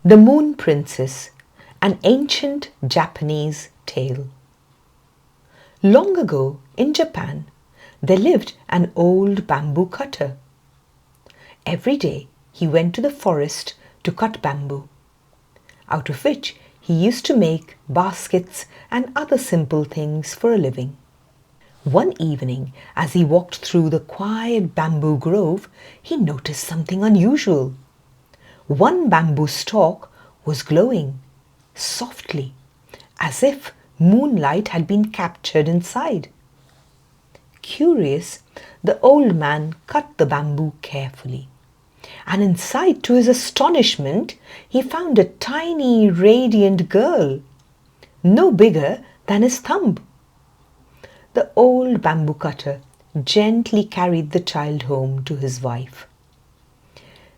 The Moon Princess, an ancient Japanese tale. Long ago in Japan, there lived an old bamboo cutter. Every day he went to the forest to cut bamboo, out of which he used to make baskets and other simple things for a living. One evening, as he walked through the quiet bamboo grove, he noticed something unusual. One bamboo stalk was glowing softly, as if moonlight had been captured inside. Curious, the old man cut the bamboo carefully, and inside, to his astonishment, he found a tiny, radiant girl, no bigger than his thumb. The old bamboo cutter gently carried the child home to his wife.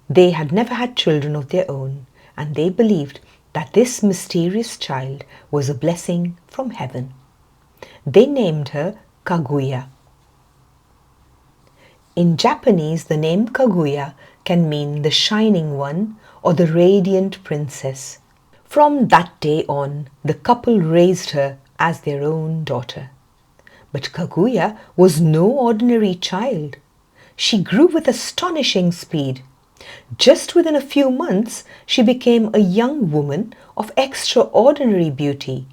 They had never had children of their own, and they believed that this mysterious child was a blessing from heaven. They named her Kaguya. In Japanese, the name Kaguya can mean the shining one or the radiant princess. From that day on, the couple raised her as their own daughter. But Kaguya was no ordinary child. She grew with astonishing speed. Just within a few months, she became a young woman of extraordinary beauty,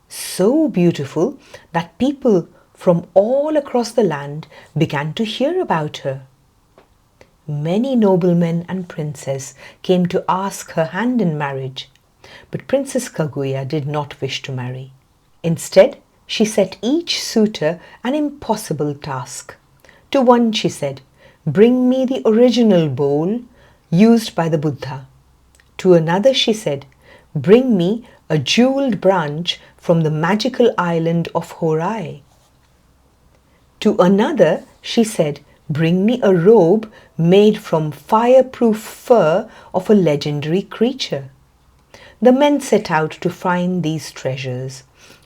so beautiful that people from all across the land began to hear about her. Many noblemen and princes came to ask her hand in marriage, but Princess Kaguya did not wish to marry. Instead, she set each suitor an impossible task. To one she said, "Bring me the original bowl used by the Buddha." To another she said, "Bring me a jeweled branch from the magical island of Horai." To another she said, "Bring me a robe made from fireproof fur of a legendary creature." The men set out to find these treasures,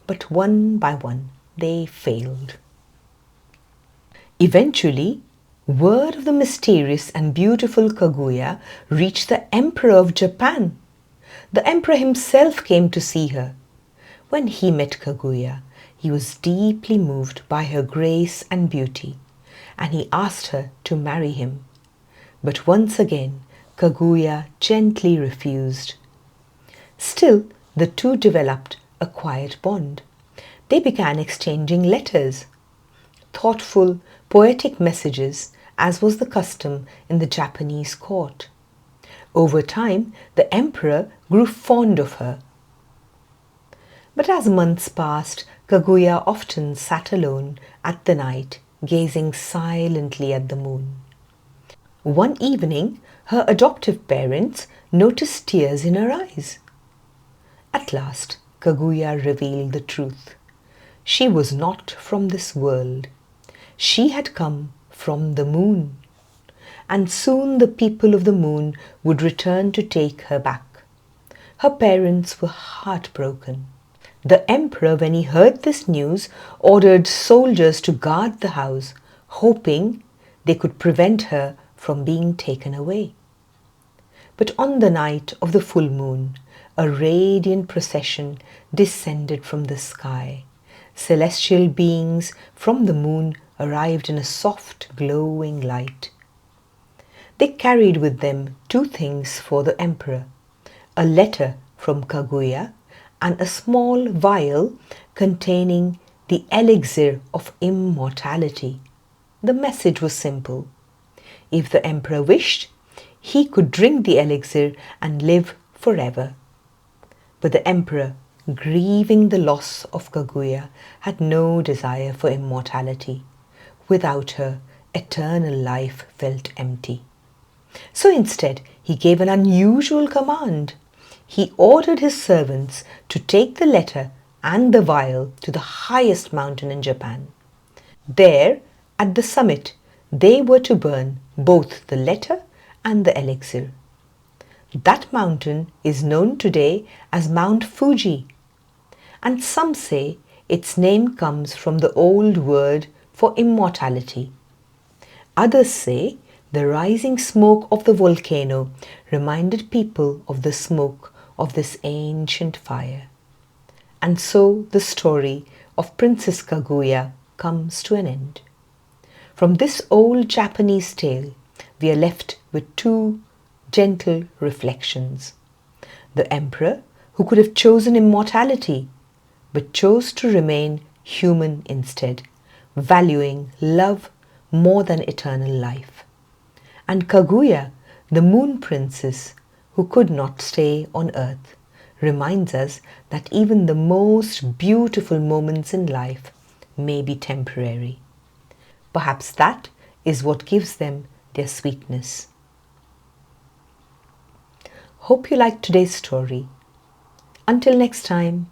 but one by one they failed. Eventually, word of the mysterious and beautiful Kaguya reached the Emperor of Japan. The Emperor himself came to see her. When he met Kaguya, he was deeply moved by her grace and beauty, and he asked her to marry him. But once again, Kaguya gently refused. Still, the two developed a quiet bond. They began exchanging letters, thoughtful, poetic messages, as was the custom in the Japanese court. Over time, the emperor grew fond of her. But as months passed, Kaguya often sat alone at the night, gazing silently at the moon. One evening, her adoptive parents noticed tears in her eyes. At last, Kaguya revealed the truth. She was not from this world. She had come from the moon, and soon the people of the moon would return to take her back. Her parents were heartbroken. The emperor, when he heard this news, ordered soldiers to guard the house, hoping they could prevent her from being taken away. But on the night of the full moon, a radiant procession descended from the sky. Celestial beings from the moon arrived in a soft, glowing light. They carried with them two things for the emperor: a letter from Kaguya and a small vial containing the elixir of immortality. The message was simple. If the emperor wished, he could drink the elixir and live forever. But the emperor, grieving the loss of Kaguya, had no desire for immortality. Without her, eternal life felt empty. So instead, he gave an unusual command. He ordered his servants to take the letter and the vial to the highest mountain in Japan. There, at the summit, they were to burn both the letter and the elixir. That mountain is known today as Mount Fuji, and some say its name comes from the old word for immortality. Others say The rising smoke of the volcano reminded people of the smoke of this ancient fire. And so the story of Princess Kaguya comes to an end. From this old Japanese tale, we are left with two gentle reflections. The emperor, who could have chosen immortality, but chose to remain human instead, valuing love more than eternal life. And Kaguya, the moon princess, who could not stay on earth, reminds us that even the most beautiful moments in life may be temporary. Perhaps that is what gives them their sweetness. Hope you liked today's story. Until next time.